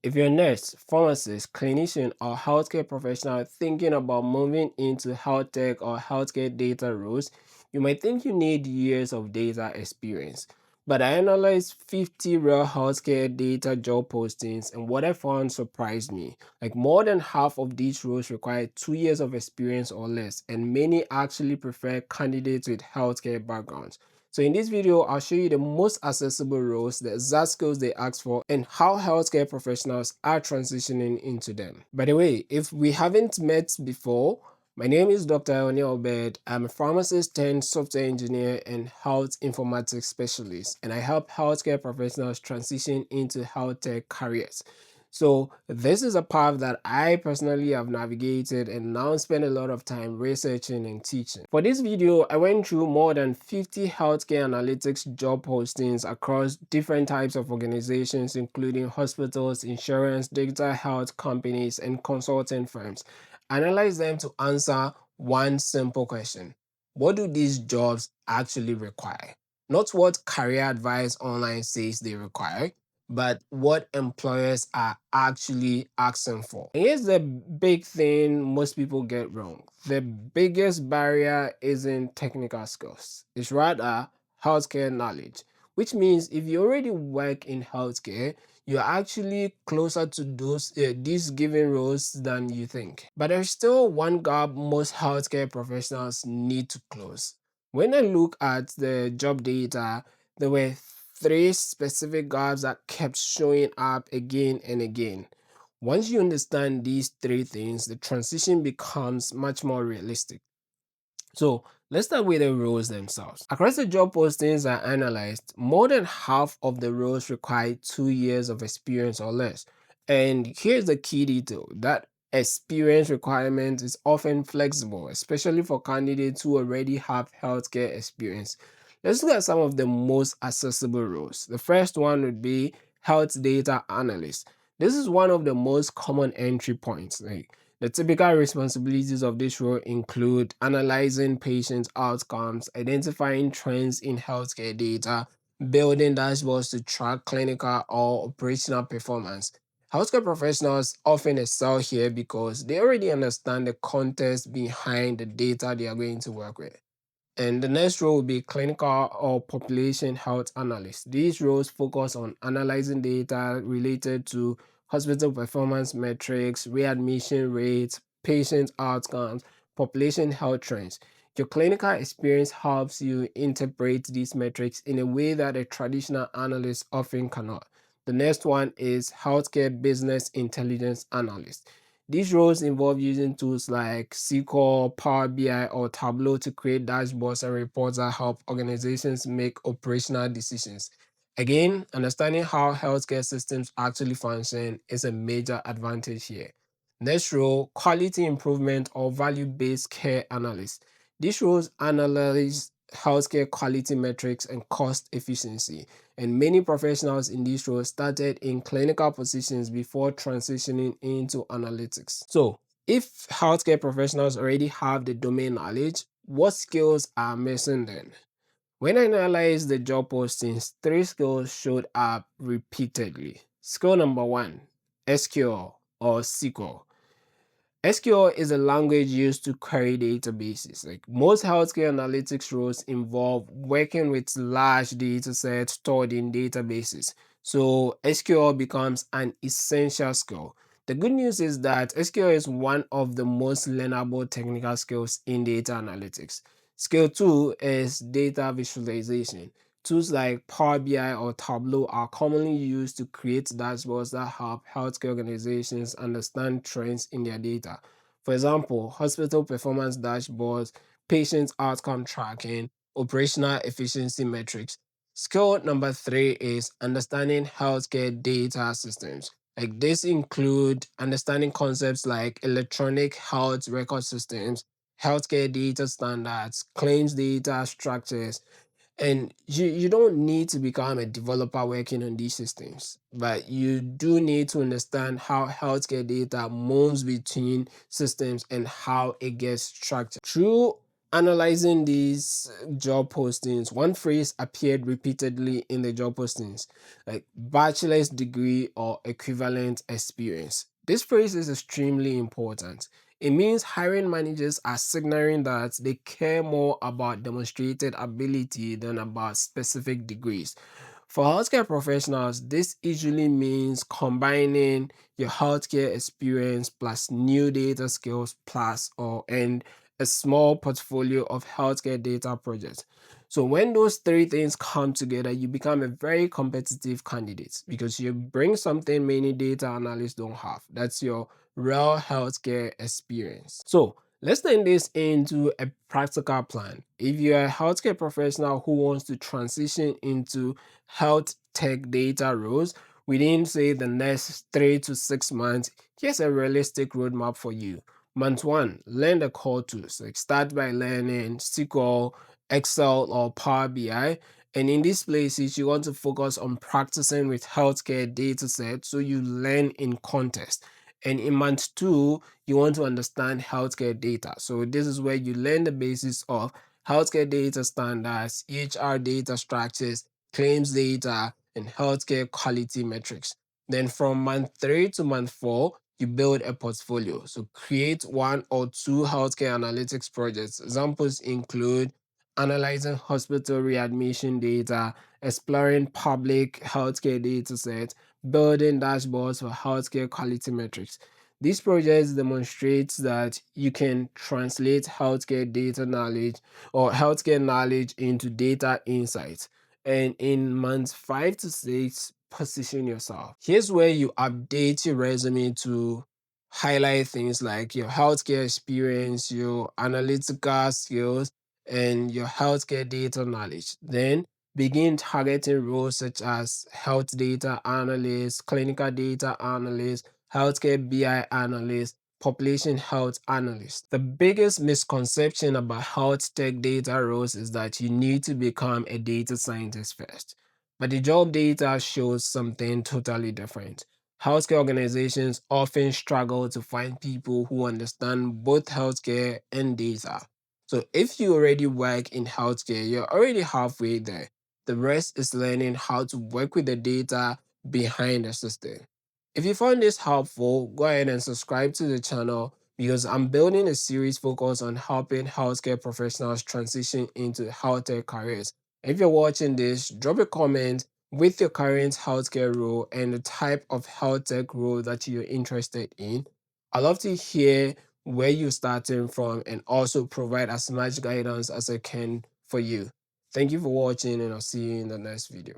If you're a nurse, pharmacist, clinician, or healthcare professional thinking about moving into health tech or healthcare data roles, you might think you need years of data experience. But I analyzed 50 real healthcare data job postings, and what I found surprised me. Like more than half of these roles require 2 years of experience or less, and many actually prefer candidates with healthcare backgrounds. So in this video, I'll show you the most accessible roles, the exact skills they ask for, and how healthcare professionals are transitioning into them. By the way, if we haven't met before, my name is Dr. Ehoneah Obed. I'm a pharmacist turned software engineer and health informatics specialist, and I help healthcare professionals transition into health tech careers. So this is a path that I personally have navigated and now spend a lot of time researching and teaching. For this video, I went through more than 50 healthcare analytics job postings across different types of organizations, including hospitals, insurance, digital health companies, and consulting firms. Analyze them to answer one simple question. What do these jobs actually require? Not what career advice online says they require, but what employers are actually asking for. And here's the big thing most people get wrong. The biggest barrier isn't technical skills, it's rather healthcare knowledge, which means if you already work in healthcare, you're actually closer to these given roles than you think. But there's still one gap most healthcare professionals need to close. When I look at the job data, there were three specific gaps that kept showing up again and again. Once you understand these three things, the transition becomes much more realistic. So let's start with the roles themselves. Across the job postings I analyzed, more than half of the roles require 2 years of experience or less. And here's the key detail, that experience requirement is often flexible, especially for candidates who already have healthcare experience. Let's look at some of the most accessible roles. The first one would be health data analyst. This is one of the most common entry points. The typical responsibilities of this role include analyzing patient outcomes, identifying trends in healthcare data, building dashboards to track clinical or operational performance. Healthcare professionals often excel here because they already understand the context behind the data they are going to work with. And the next role will be clinical or population health analyst. These roles focus on analyzing data related to hospital performance metrics, readmission rates, patient outcomes, population health trends. Your clinical experience helps you interpret these metrics in a way that a traditional analyst often cannot. The next one is healthcare business intelligence analyst. These roles involve using tools like SQL, Power BI, or Tableau to create dashboards and reports that help organizations make operational decisions. Again, understanding how healthcare systems actually function is a major advantage here. Next role, quality improvement or value-based care analyst. These roles analyze healthcare quality metrics and cost efficiency, and many professionals in these roles started in clinical positions before transitioning into analytics. So, if healthcare professionals already have the domain knowledge, what skills are missing then? When I analyzed the job postings, three skills showed up repeatedly. Skill number one, SQL or SQL. SQL is a language used to query databases. Like most healthcare analytics roles involve working with large data sets stored in databases. So SQL becomes an essential skill. The good news is that SQL is one of the most learnable technical skills in data analytics. Skill two is data visualization. Tools like Power BI or Tableau are commonly used to create dashboards that help healthcare organizations understand trends in their data. For example, hospital performance dashboards, patient outcome tracking, operational efficiency metrics. Skill number three is understanding healthcare data systems. Like this include understanding concepts like electronic health record systems, healthcare data standards, claims data structures, and you don't need to become a developer working on these systems, but you do need to understand how healthcare data moves between systems and how it gets structured. Through analyzing these job postings, one phrase appeared repeatedly in the job postings, like bachelor's degree or equivalent experience. This phrase is extremely important. It means hiring managers are signaling that they care more about demonstrated ability than about specific degrees. For healthcare professionals, this usually means combining your healthcare experience plus new data skills plus or and a small portfolio of healthcare data projects. So when those three things come together, you become a very competitive candidate because you bring something many data analysts don't have. That's your real healthcare experience. So let's turn this into a practical plan. If you're a healthcare professional who wants to transition into health tech data roles within, say, the next 3 to 6 months, here's a realistic roadmap for you. Month one, learn the core tools. Like start by learning SQL, Excel, or Power BI. And in these places, you want to focus on practicing with healthcare data sets so you learn in context. And in month two, you want to understand healthcare data. So this is where you learn the basis of healthcare data standards, EHR data structures, claims data, and healthcare quality metrics. Then from month three to month four, you build a portfolio. So create one or two healthcare analytics projects. Examples include analyzing hospital readmission data, exploring public healthcare data sets, building dashboards for healthcare quality metrics. These projects demonstrate that you can translate healthcare data knowledge or healthcare knowledge into data insights. And in months 5 to 6, position yourself. Here's where you update your resume to highlight things like your healthcare experience, your analytical skills, and your healthcare data knowledge. Then begin targeting roles such as health data analyst, clinical data analyst, healthcare BI analyst, population health analyst. The biggest misconception about health tech data roles is that you need to become a data scientist first. But the job data shows something totally different. Healthcare organizations often struggle to find people who understand both healthcare and data. So if you already work in healthcare, you're already halfway there. The rest is learning how to work with the data behind the system. If you found this helpful, go ahead and subscribe to the channel because I'm building a series focused on helping healthcare professionals transition into health tech careers. If you're watching this, drop a comment with your current healthcare role and the type of health tech role that you're interested in. I'd love to hear where you're starting from and also provide as much guidance as I can for you. Thank you for watching and I'll see you in the next video.